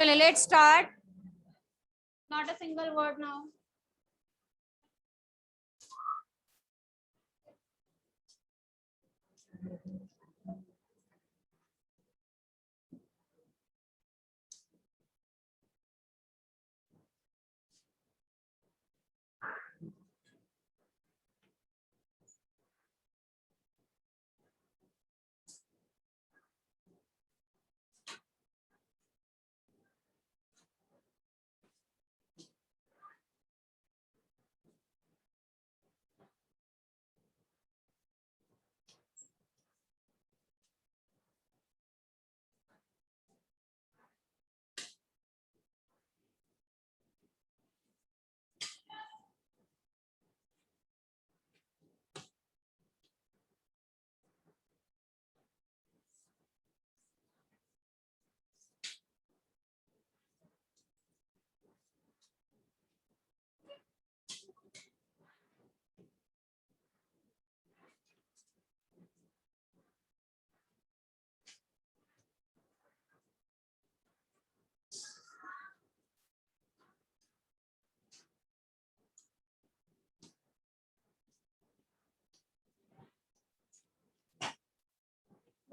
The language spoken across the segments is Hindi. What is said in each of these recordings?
चलिए let's start. Not a single word now.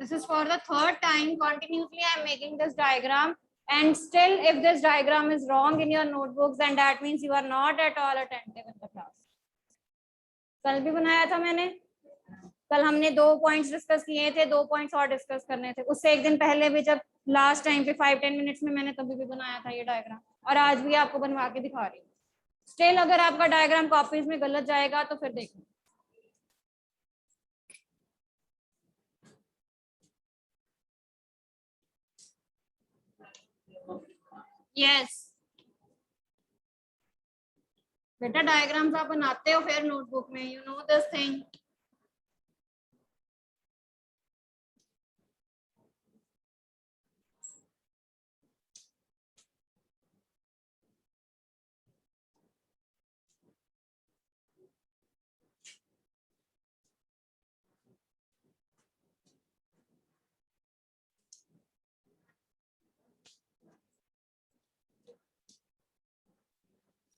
This is for the third time continuously I am making this diagram, and still if this diagram is wrong in your notebooks, then that means you are not at all attentive in the class. कल भी बनाया था मैंने. कल हमने 2 पॉइंट्स डिस्कस किए थे, 2 पॉइंट्स और डिस्कस करने थे. उससे एक दिन पहले भी जब लास्ट टाइम पे 5-10 मिनट्स में मैंने तभी भी बनाया था ये डायग्राम, और आज भी आपको बनवा के दिखा रही हूँ. स्टिल अगर आपका डायग्राम कॉपीज में गलत जाएगा तो फिर देखो. यस बेटा, डायग्राम्स आप बनाते हो फिर नोटबुक में, you know this thing.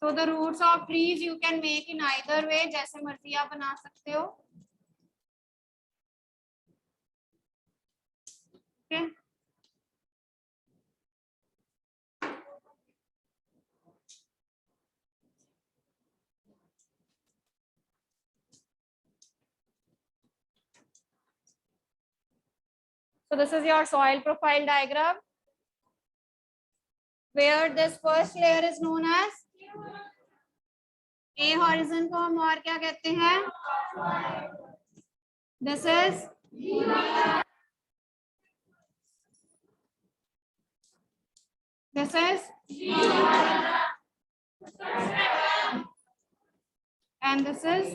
So the roots of trees you can make in either way, जैसे मर्जी आप बना सकते हो. Okay. So this is your soil profile diagram, where this first layer is known as A horizon को हम और क्या कहते हैं? This is and this is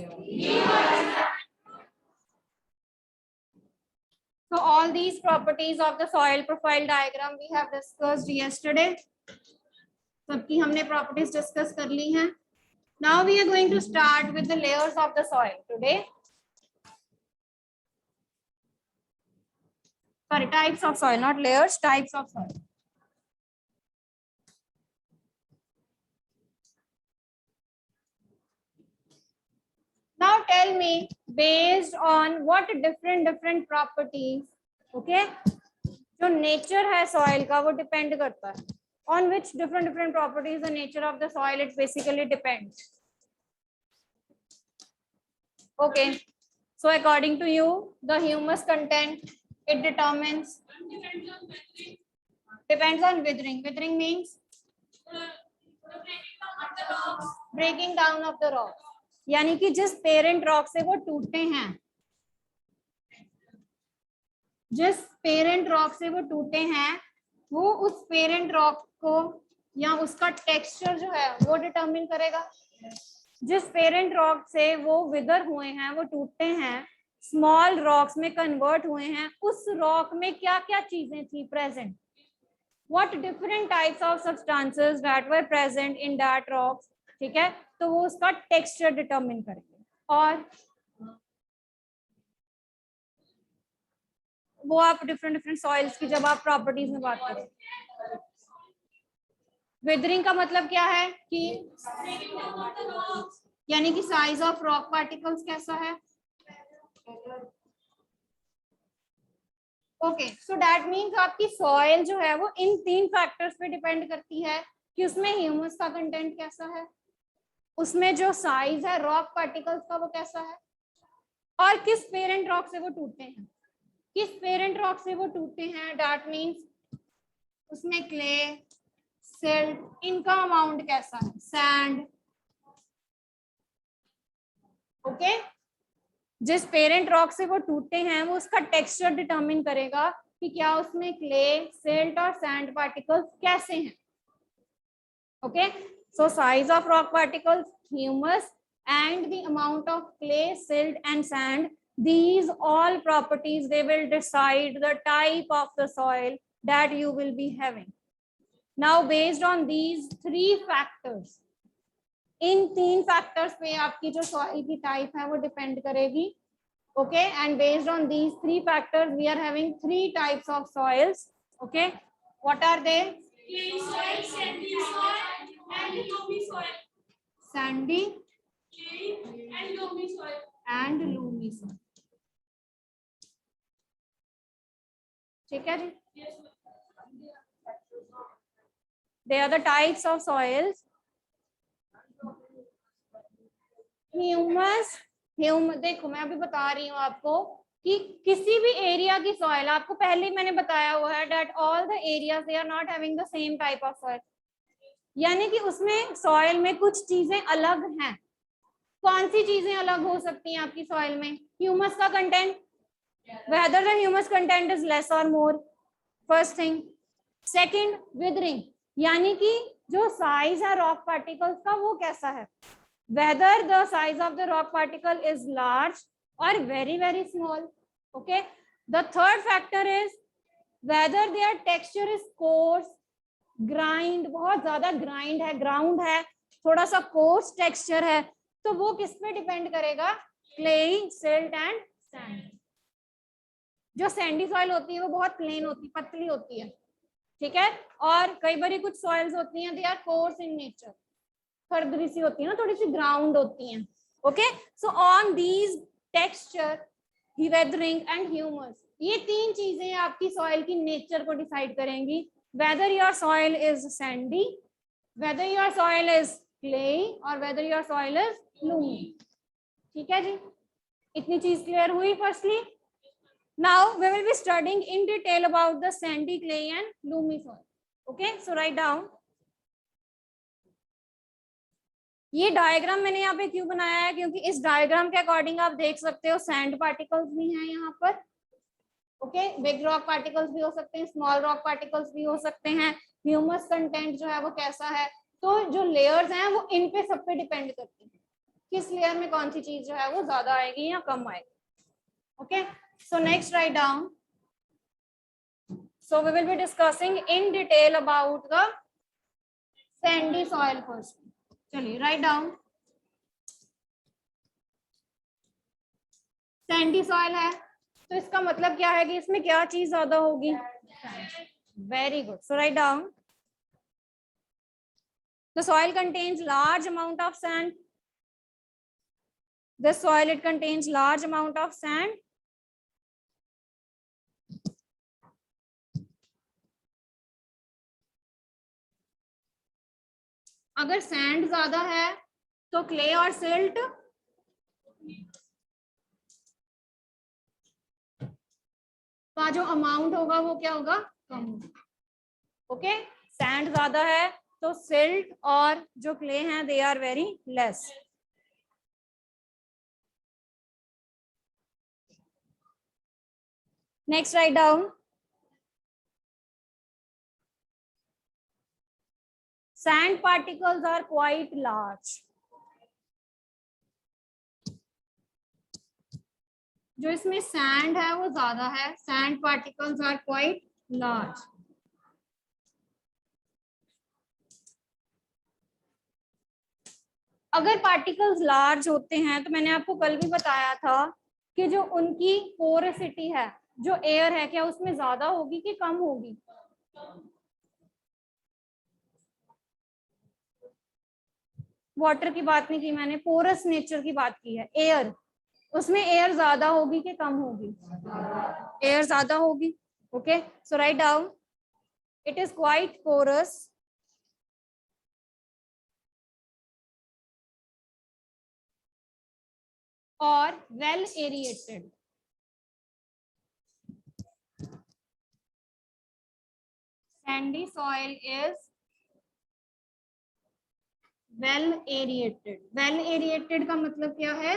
so all these properties of the soil profile diagram we have discussed yesterday. सबकी हमने properties discuss कर ली हैं. Now we are going to start with the layers of the soil today. Sorry, types of soil, not layers, types of soil. Now tell me, based on what different properties, okay, जो nature है soil का वो depend करता है. On which different properties the nature of the soil it basically depends. Okay, so according to you, the humus content it determines. Depends on withering. Withering means breaking down of the rock. यानी कि जिस पेरेंट रॉक से वो टूटते हैं, जिस पेरेंट रॉक से वो टूटे हैं, वो उस पेरेंट रॉक को या उसका टेक्सचर जो है वो डिटरमिन करेगा. जिस पेरेंट रॉक से वो विदर हुए हैं, वो टूटते हैं, स्मॉल रॉक्स में कन्वर्ट हुए हैं, उस रॉक में क्या क्या चीजें थी present, what different types of substances that were present in that rocks. ठीक है, तो वो उसका टेक्सचर डिटरमिन करेंगे. और वो आप डिफरेंट सॉइल्स की जब आप प्रॉपर्टीज में बात करें, विदरिंग का मतलब क्या है कि यानी कि साइज ऑफ रॉक पार्टिकल्स कैसा है। ओके, सो दैट मीन्स आपकी सॉइल जो है वो इन 3 फैक्टर्स पे डिपेंड करती है कि उसमें ह्यूमस का कंटेंट कैसा है, उसमें जो साइज है रॉक पार्टिकल्स का वो कैसा है, और किस पेरेंट रॉक से वो टूटते हैं। किस पेरेंट रॉक से वो टूटते हैं, दैट मीन्स उसमें क्ले, सिल्ट, इनका अमाउंट कैसा है, सैंड। ओके, जिस पेरेंट रॉक से वो टूटते हैं वो उसका टेक्सचर डिटरमिन करेगा कि क्या उसमें क्ले, सिल्ट और सैंड पार्टिकल्स कैसे हैं। Okay, so size of rock particles, humus and the amount of clay, silt and sand, these all properties they will decide the type of the soil that you will be having. Now based on these 3 factors, in 3 factors पे आपकी जो सॉइल की टाइप है वो डिपेंड करेगी। Okay, and based on these 3 factors we are having 3 types of soils. Okay, what are they? Clay soil, sandy soil, and loamy soil. Sandy, Clay and loamy soil. and loamy soil. ठीक है जी, Yes. they are the types of soils. Humus, देखो मैं अभी बता रही हूँ आपको कि किसी भी एरिया की सॉइल, आपको पहले ही मैंने बताया हुआ है that all the areas they are not having the same type of soil, यानी कि उसमें सॉइल में कुछ चीजें अलग हैं। कौन सी चीजें अलग हो सकती हैं आपकी सॉइल में? ह्यूमस का content, whether the humus content is less or more, first thing. Second, withering, यानी कि जो साइज है रॉक पार्टिकल्स का वो कैसा है, whether the size of the rock particle is large or very very small. Okay, the third factor is whether their texture is coarse, grind, बहुत ज्यादा ग्राइंड है, ग्राउंड है, थोड़ा सा कोर्स टेक्सचर है, तो वो किस पे डिपेंड करेगा? Clay, silt and sand. जो सैंडी सॉइल होती है वो बहुत प्लेन होती है, पतली होती है, ठीक है, और कई बार कुछ सॉइल्स होती हैं they are coarse in nature, खरदरी सी होती है ना, थोड़ी सी ग्राउंड होती हैं। Okay, so on these texture, weathering and humus, ये 3 चीजें आपकी सॉइल की नेचर को डिसाइड करेंगी, whether your soil is sandy, whether your soil is clay or whether your soil is loamy. ठीक है जी, इतनी चीज क्लियर हुई? Firstly, now we will be studying in detail about the sandy, clay and loamy soil. Okay, so write down. ये डायग्राम मैंने यहाँ पे क्यों बनाया है, क्योंकि इस डायग्राम के अकॉर्डिंग आप देख सकते हो सैंड पार्टिकल्स भी हैं यहाँ पर। ओके, बिग रॉक पार्टिकल्स भी हो सकते हैं, स्मॉल रॉक पार्टिकल्स भी हो सकते हैं, ह्यूमस कंटेंट जो है वो कैसा है, तो जो लेयर्स हैं वो इन पे सब पे डिपेंड करती है किस लेयर में कौन सी चीज जो है वो ज्यादा आएगी या कम आएगी। Okay, so next write down, so we will be discussing in detail about the sandy soil first. चलिए write down, sandy soil है तो इसका मतलब क्या है कि इसमें क्या चीज ज्यादा होगी? Very good, so write down, the soil contains large amount of sand, this soil it contains large amount of sand, अगर सैंड ज्यादा है तो क्ले और सिल्ट का जो अमाउंट होगा वो क्या होगा? कम होगा। ओके, सैंड ज्यादा है तो सिल्ट और जो क्ले हैं they are very less. Next right down, sand particles are quite large, जो इसमें सैंड है वो ज्यादा है, sand particles are quite large. अगर पार्टिकल्स लार्ज होते हैं तो मैंने आपको कल भी बताया था कि जो उनकी पोरोसिटी है, जो एयर है, क्या उसमें ज्यादा होगी कि कम होगी? वाटर की बात नहीं की मैंने, पोरस नेचर की बात की है। एयर, उसमें एयर ज्यादा होगी कि कम होगी? एयर ज्यादा होगी। Okay, so right down, it is quite porous or well aerated. Sandy soil is well aerated. Well aerated का मतलब क्या है?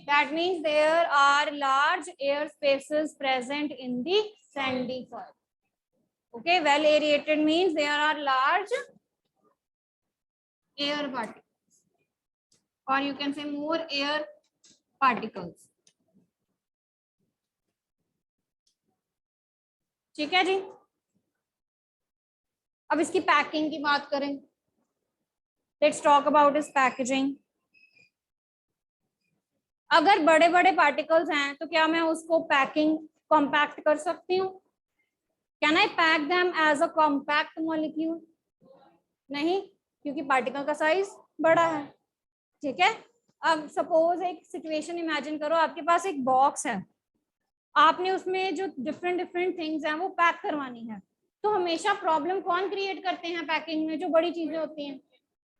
That means there are large air spaces present in the sandy soil. Okay, well aerated means there are large air particles, or you can say more air particles. ठीक है जी। अब इसकी पैकिंग की बात करें, लेट्स टॉक अबाउट इस पैकेजिंग। अगर बड़े बड़े पार्टिकल्स हैं तो क्या मैं उसको पैकिंग कॉम्पैक्ट कर सकती हूँ? Can I pack them as a compact molecule? नहीं, क्योंकि पार्टिकल का साइज बड़ा है। ठीक है, अब सपोज एक सिचुएशन इमेजिन करो, आपके पास एक बॉक्स है, आपने उसमें जो डिफरेंट डिफरेंट थिंग्स हैं वो पैक करवानी है, तो हमेशा प्रॉब्लम कौन क्रिएट करते हैं पैकिंग में? जो बड़ी चीजें होती हैं।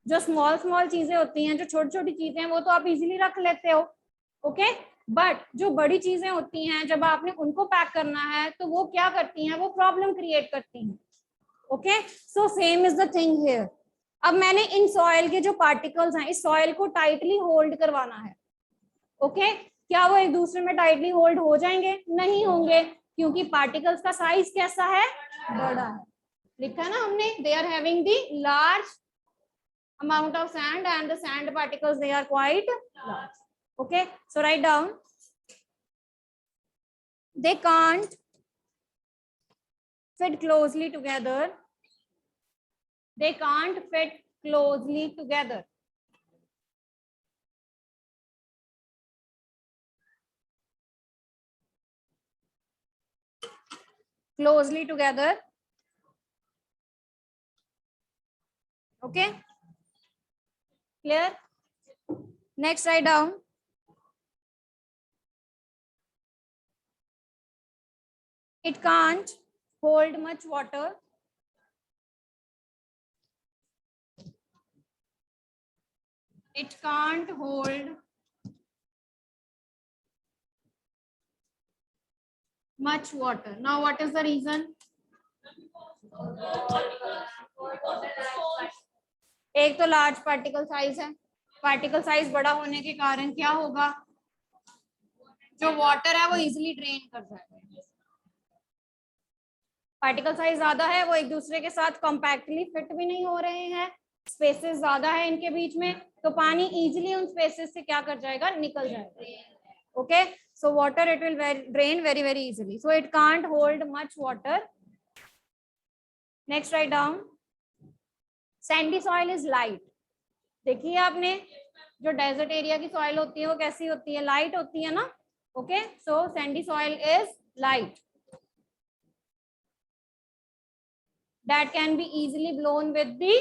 जो स्मॉल स्मॉल चीजें होती हैं, जो छोटी छोटी चीजें हैं, वो तो आप इजीली रख लेते हो। ओके, बट जो बड़ी चीजें होती हैं, जब आपने उनको पैक करना है तो वो क्या करती हैं? वो प्रॉब्लम क्रिएट करती हैं। Okay, so same is the thing here. अब मैंने इन सॉइल के जो पार्टिकल्स हैं, इस सॉइल को टाइटली होल्ड करवाना है। ओके, क्या वो एक दूसरे में टाइटली होल्ड हो जाएंगे? नहीं होंगे, क्योंकि पार्टिकल्स का साइज कैसा है? बड़ा है। लिखा है ना हमने, they are having the large amount of sand and the sand particles, they are quite large. Okay, so write down, they can't fit closely together. They can't fit closely together. Closely together. Okay, clear? Next, write down, it can't hold much water. It can't hold much water. Now, what is the reason? एक तो लार्ज पार्टिकल साइज है, पार्टिकल साइज बड़ा होने के कारण क्या होगा? जो वाटर है वो इजीली ड्रेन कर जाएगा। पार्टिकल साइज ज्यादा है, वो एक दूसरे के साथ कॉम्पैक्टली फिट भी नहीं हो रहे हैं, स्पेसेस ज्यादा है इनके बीच में, तो पानी इजीली उन स्पेसेस से क्या कर जाएगा? निकल जाएगा। Okay, so water it will drain very very easily, so it can't hold much water. Next, write down, sandy soil is light. देखिए आपने, जो डेजर्ट एरिया की सॉइल होती है वो कैसी होती है? लाइट होती है ना। Okay, so Sandy soil is light, that can be easily blown with the,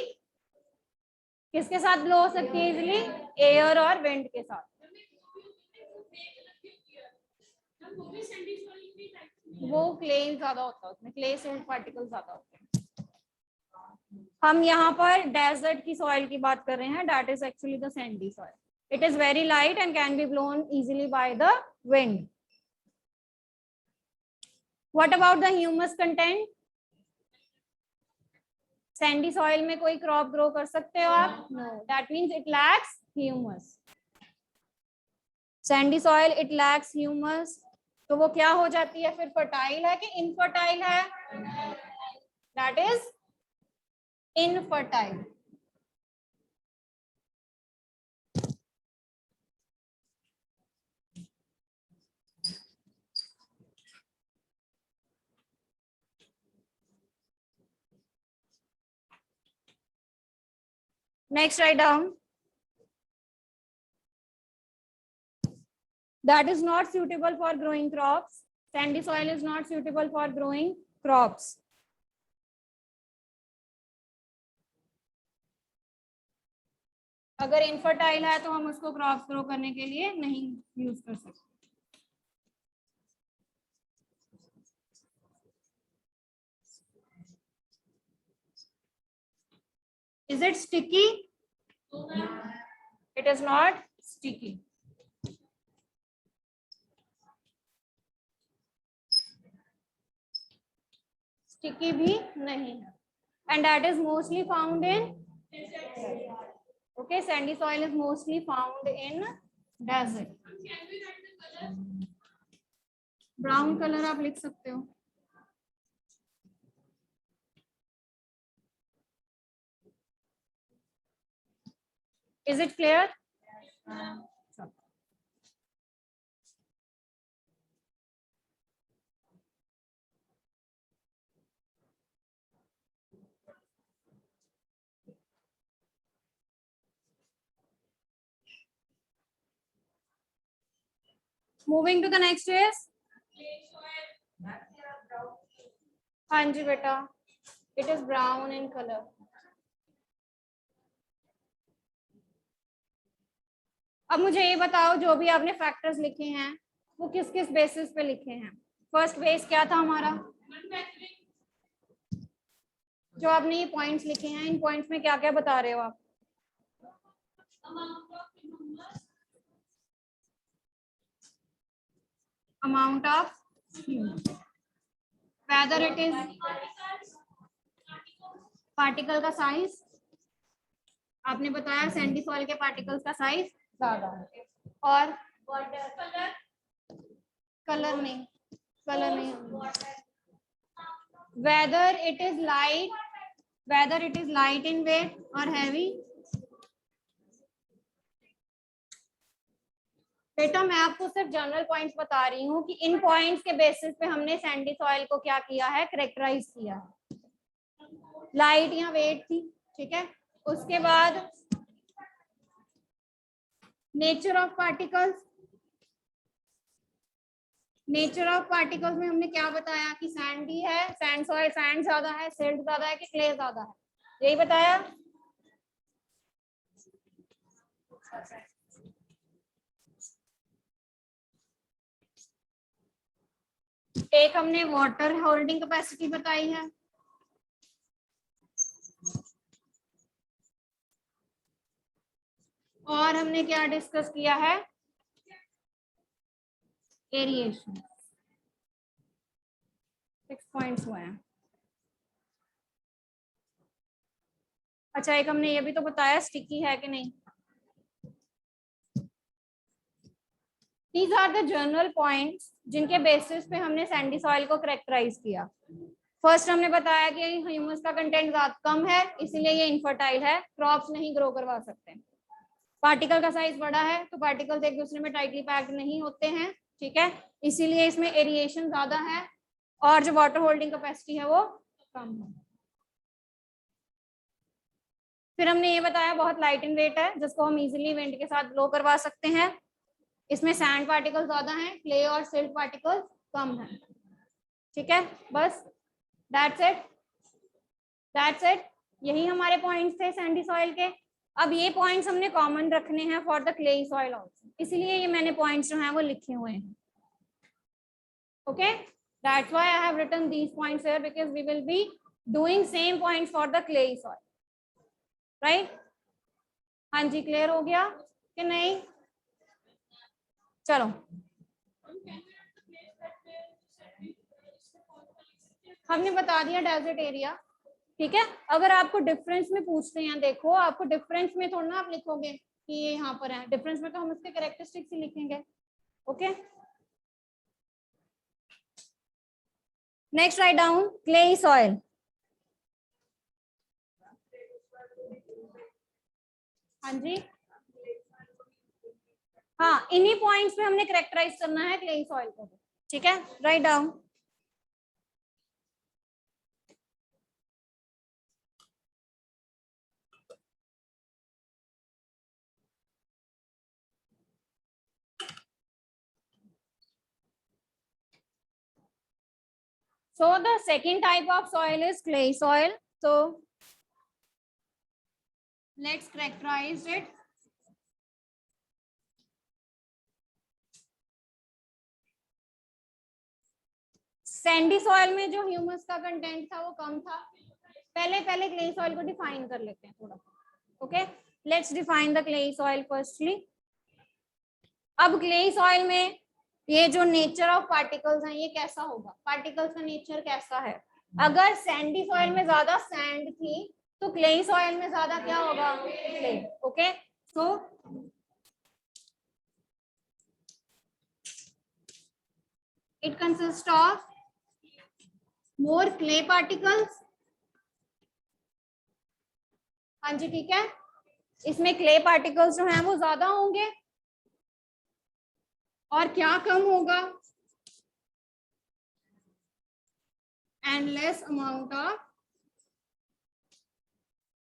किसके साथ ब्लो हो सकती है इजिली? एयर और विंड के साथ। वो क्ले ज्यादा होता है उसमें, क्ले सोल्ट पार्टिकल ज्यादा होते हैं। हम यहाँ पर डेजर्ट की सॉइल की बात कर रहे हैं, that is actually the sandy soil. It is very light and can be blown easily by the wind. What about the humus content? Sandy soil में कोई क्रॉप ग्रो कर सकते हो आप? No, that means it lacks humus. Sandy soil it lacks humus, तो वो क्या हो जाती है फिर? फर्टाइल है कि इनफर्टाइल है? That is infertile. Next, write down, that is not suitable for growing crops. Sandy soil is not suitable for growing crops. अगर इनफर्टाइल है तो हम उसको क्रॉप्स ग्रो करने के लिए नहीं यूज कर सकते। Is it sticky? It is not sticky. Sticky भी नहीं है. And that is mostly found in, okay, sandy soil is mostly found in desert. Brown color आप लिख सकते हो. Is it clear? Moving to the next is, हाँ जी बेटा, it is brown in color. अब मुझे ये बताओ, जो भी आपने फैक्टर्स लिखे हैं वो किस किस बेसिस पे लिखे हैं? फर्स्ट बेस क्या था हमारा? जो आपने ये पॉइंट्स लिखे हैं, इन पॉइंट्स में क्या क्या बता रहे हो आप? Amount of, whether it is particle का साइज, आपने बताया सैंडी सॉइल के पार्टिकल्स का साइज ज्यादा है, और कलर नहीं, whether it is light in weight और हैवी। बेटा मैं आपको सिर्फ जनरल पॉइंट्स बता रही हूँ कि इन पॉइंट्स के बेसिस पे हमने सैंडी सॉइल को क्या किया है, करेक्टराइज किया है। लाइट या वेट थी, ठीक है। उसके बाद नेचर ऑफ पार्टिकल्स, में हमने क्या बताया कि सैंडी है, सैंड सॉइल, सैंड ज्यादा है, सिल्ट ज्यादा है कि क्ले ज्यादा है, यही बताया। एक हमने वाटर होल्डिंग कैपेसिटी बताई है, और हमने क्या डिस्कस किया है, एरिएशन। 6 पॉइंट्स हुए हैं। अच्छा, एक हमने ये भी तो बताया स्टिकी है कि नहीं। These are the general points जिनके बेसिस पे हमने सैंडी सॉइल को करेक्टराइज किया। फर्स्ट हमने बताया कि ह्यूमस का कंटेंट कम है, इसीलिए ये इनफर्टाइल है, क्रॉप्स नहीं ग्रो करवा सकते। पार्टिकल का साइज बड़ा है तो पार्टिकल्स एक दूसरे में टाइटली पैक्ड नहीं होते हैं, ठीक है, इसीलिए इसमें एरिएशन ज्यादा है, और जो वाटर होल्डिंग कैपेसिटी है वो कम है। फिर हमने ये बताया बहुत लाइट इन वेट है, जिसको हम इजीली विंड के साथ ब्लो करवा सकते हैं। इसमें सैंड पार्टिकल ज्यादा हैं, क्ले और सिल्ट पार्टिकल कम है, ठीक है। बस दैट्स इट, यही हमारे पॉइंट्स थे सैंडी सॉइल के। अब ये पॉइंट्स हमने कॉमन रखने हैं for the clayey soil also, इसलिए ये मैंने पॉइंट्स जो हैं वो लिखे हुए हैं। Okay, that's why I have written these points here, because we will be doing same points for the clayey soil, right. हाँ जी, क्लियर हो गया कि नहीं? चलो, हमने बता दिया डेजर्ट एरिया, ठीक है। अगर आपको डिफरेंस में पूछते हैं, देखो आपको डिफरेंस में थोड़ा ना आप लिखोगे कि ये यहाँ पर है, डिफरेंस में तो हम उसके कैरेक्टरिस्टिक्स ही लिखेंगे। Okay, next write down clayey soil. हाँ जी, हाँ, इन्हीं पॉइंट्स पे हमने कैरेक्टराइज करना है क्लेई सॉइल को, ठीक है। Write down, so the second type of soil is clay soil, so let's characterize it Sandy soil में जो ह्यूमस का कंटेंट था वो कम था। पहले क्ले सॉइल को डिफाइन कर लेते हैं थोड़ा। Okay, let's define the clay soil firstly. अब क्ले सॉइल में ये जो नेचर ऑफ पार्टिकल्स हैं ये कैसा होगा, पार्टिकल्स का नेचर कैसा है। अगर सैंडी सॉइल में ज्यादा सैंड थी तो क्ले सॉइल में ज्यादा क्या होगा, clay. Okay, so it consist of more clay particles. हाँ जी ठीक है, इसमें क्ले पार्टिकल्स जो हैं वो ज्यादा होंगे और क्या कम होगा, and less amount of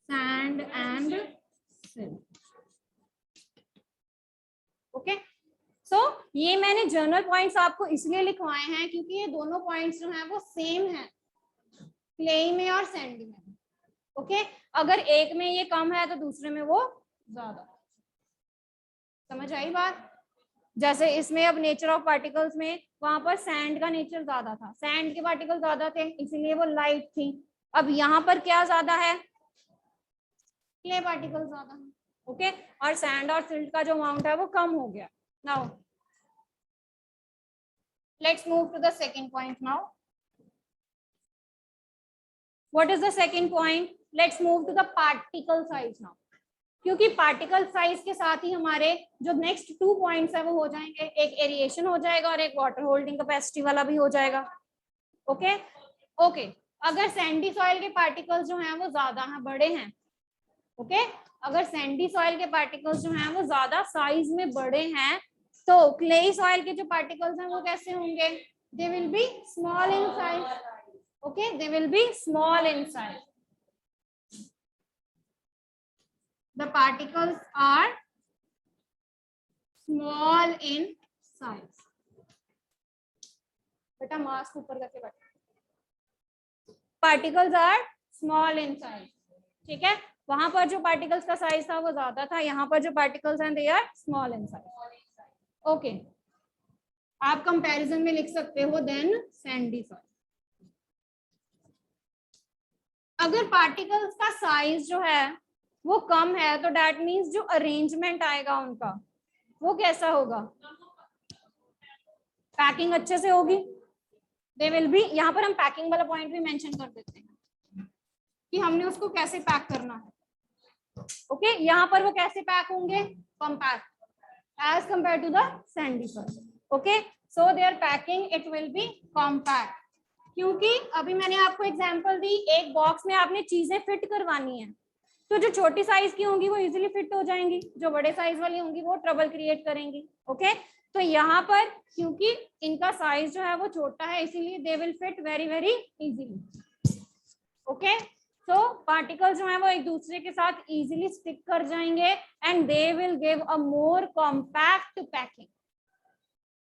sand and silt. Okay, so ये मैंने जर्नल पॉइंट्स आपको इसलिए लिखवाए हैं क्योंकि ये दोनों पॉइंट्स जो हैं वो सेम हैं क्ले में और सैंडी में। ओके, अगर एक में ये कम है तो दूसरे में वो ज्यादा। समझ आई बात। जैसे इसमें अब नेचर ऑफ पार्टिकल्स में वहां पर सैंड का नेचर ज्यादा था, सैंड के पार्टिकल ज्यादा थे इसीलिए वो लाइट थी। अब यहाँ पर क्या ज्यादा है, क्ले पार्टिकल ज्यादा है। ओके, और सैंड और सिल्ट का जो अमाउंट है वो कम हो गया। Now let's move to the second point. Now what is the second point, let's move to the particle size now. क्योंकि पार्टिकल साइज के साथ ही हमारे जो नेक्स्ट 2 पॉइंट्स है वो हो जाएंगे, एक एरिएशन हो जाएगा और एक वाटर होल्डिंग कैपेसिटी वाला भी हो जाएगा। ओके ओके, अगर सैंडी सॉइल के पार्टिकल्स जो हैं वो ज्यादा हैं, बड़े हैं। ओके, अगर सैंडी सॉइल के पार्टिकल्स जो हैं वो ज्यादा साइज में बड़े हैं तो क्ले सॉइल के जो पार्टिकल्स हैं वो कैसे होंगे, they will be small in size. Okay, they will be small in size. The particles are small in size. बेटा मास्क ऊपर करके बैठो। Particles are small in size. ठीक है, वहां पर जो पार्टिकल्स का साइज था वो ज्यादा था, यहाँ पर जो पार्टिकल्स हैं they are small in size. Okay, आप कंपैरिजन में लिख सकते हो देन सैंडी सॉइल। अगर पार्टिकल्स का साइज जो है वो कम है तो दैट मीन्स जो अरेंजमेंट आएगा उनका वो कैसा होगा, पैकिंग अच्छे से होगी। दे विल बी, यहाँ पर हम पैकिंग वाला पॉइंट भी मेंशन कर देते हैं कि हमने उसको कैसे पैक करना है। ओके, यहाँ पर वो कैसे पैक होंगे, compact as compare to the sandy soil. Okay, so their packing it will be compact. क्योंकि अभी मैंने आपको एग्जांपल दी, एक बॉक्स में आपने चीजें फिट करवानी है तो जो छोटी साइज की होंगी वो इजीली फिट हो जाएंगी, जो बड़े साइज वाली होंगी वो ट्रबल क्रिएट करेंगी। ओके, तो यहाँ पर क्योंकि इनका साइज जो है वो छोटा है इसीलिए they will fit very very easily. Okay, so particles जो है वो एक दूसरे के साथ इजीली स्टिक कर जाएंगे and they will give a more compact packing.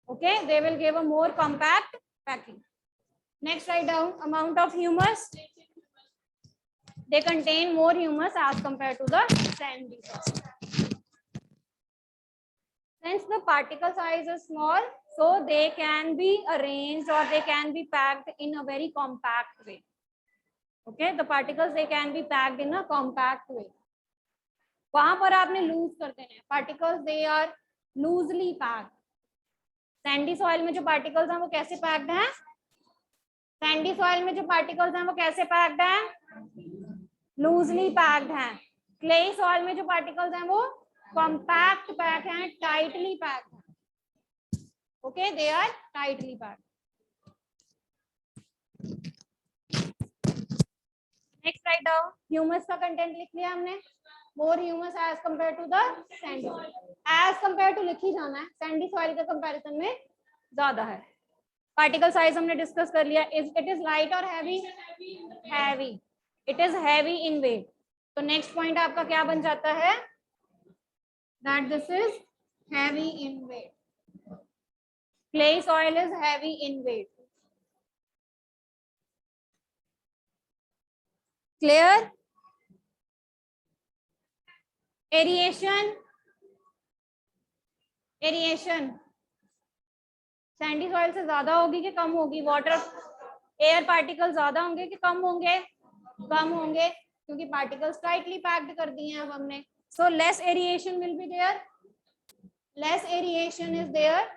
Okay, they will give a more compact packing. Next write down amount of humus, they contain more humus as compared to the sandy soil. Since the particle size is small, so they can be arranged or they can be packed in a very compact way. Okay, the particles they can be packed in a compact way. वहां पर आपने लूज करते हैं particles, they are loosely packed. Sandy soil में जो particles हैं वो कैसे packed हैं, sandy soil में जो particles हैं वो कैसे packed हैं, लूजली पैक्ड हैं। क्ले सॉइल में जो पार्टिकल्स हैं वो कॉम्पैक्ट पैक हैं, टाइटली पैक्ड हैं। Okay, they are tightly packed. Next right down, humus का कंटेंट लिख लिया हमने, more humus as compare to the sandy. As compare to लिख ही जाना है, सैंडी सॉइल के कंपैरिजन में ज्यादा है। पार्टिकल साइज हमने डिस्कस कर लिया, इट इज लाइट और heavy, heavy, it is heavy in weight. तो नेक्स्ट पॉइंट आपका क्या बन जाता है, that this is heavy in weight. Clay soil is heavy in weight. Clear. Aeration, aeration sandy soil से ज्यादा होगी कि कम होगी, वाटर एयर पार्टिकल ज्यादा होंगे कि कम होंगे? कम होंगे, क्योंकि पार्टिकल्स टाइटली पैक्ड कर दिए हैं अब हमने. So less aeration will be there. Less aeration is there.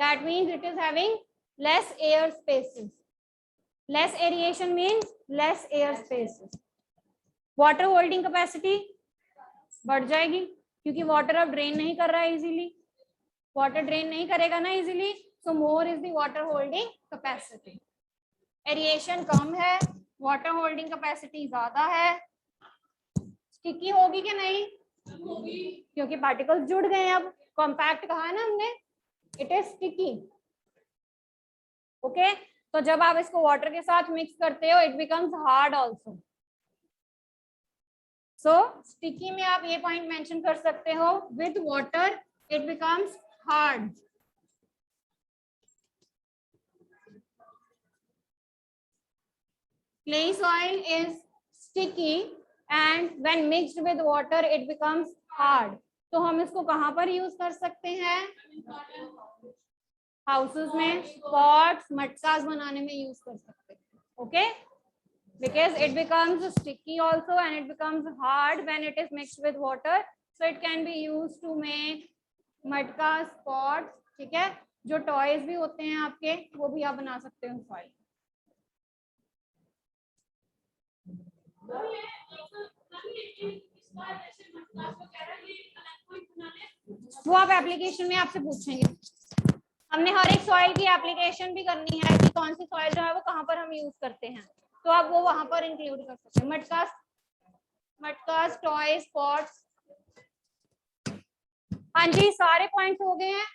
That means it is having less air spaces. Less aeration means less air spaces. Water holding capacity बढ़ जाएगी, क्योंकि water अब drain नहीं कर रहा है easily. Water drain नहीं करेगा ना easily, so more is the water holding capacity. Aeration कम है, water holding capacity ज्यादा है. Sticky होगी कि नहीं? क्योंकि particles जुड़ गए हैं. अब compact कहा है ना हमने, इट इज स्टिकी. ओके, तो जब आप इसको वाटर के साथ मिक्स करते हो it becomes hard also. So sticky में आप ये पॉइंट मेंशन कर सकते हो, with water it becomes hard. Clay soil is sticky and when mixed with water it becomes hard. तो हम इसको कहाँ पर यूज कर सकते हैं? हाउसेस में पॉट्स, मटकास बनाने में यूज कर सकते हैं. Okay, because it becomes sticky also and it becomes hard when it is mixed with water. So it can be use to make मटकास, पॉट्स. ठीक है, जो टॉयज भी होते हैं आपके वो भी आप बना सकते हो सॉइल. वो आप एप्लीकेशन में आपसे पूछेंगे. हमने हर एक सॉइल की एप्लीकेशन भी करनी है कि कौन सी सॉइल जो है वो कहाँ पर हम यूज करते हैं, तो आप वो वहां पर इंक्लूड कर सकते हैं. मटकास, टॉयज, पॉट्स. हाँ जी, सारे पॉइंट्स हो गए हैं.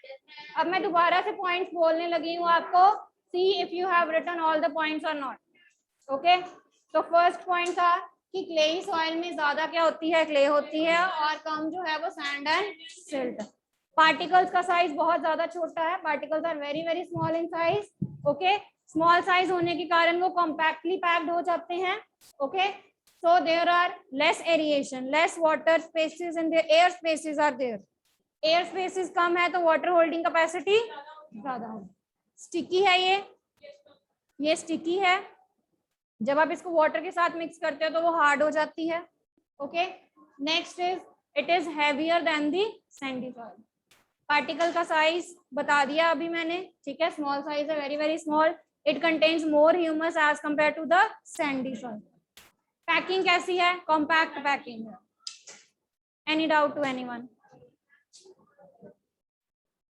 अब मैं दोबारा से पॉइंट्स बोलने लगी हूँ आपको. See if you have written all the points और नॉट. ओके, तो फर्स्ट पॉइंट था कि क्लेई सॉइल में ज्यादा क्या होती है? क्ले होती है, और कम जो है वो सैंड एंड सिल्ट. पार्टिकल्स का साइज बहुत ज्यादा छोटा है. Particles are very very small in size. Okay, small size होने के कारण वो कॉम्पैक्टली पैक्ड हो जाते हैं. Okay, so there are less aeration, less water spaces in there, air spaces are there. Air spaces कम है तो वाटर होल्डिंग कैपेसिटी ज्यादा है. स्टिकी है ये स्टिकी है. जब आप इसको वाटर के साथ मिक्स करते हो तो वो हार्ड हो जाती है. Okay, next is it is heavier than the sandy soil. Particle का साइज बता दिया अभी मैंने. ठीक है, स्मॉल साइज है, very very small. It contains more humus as compare to the sandy soil. Packing कैसी है? कॉम्पैक्ट पैकिंग है. Any doubt to anyone?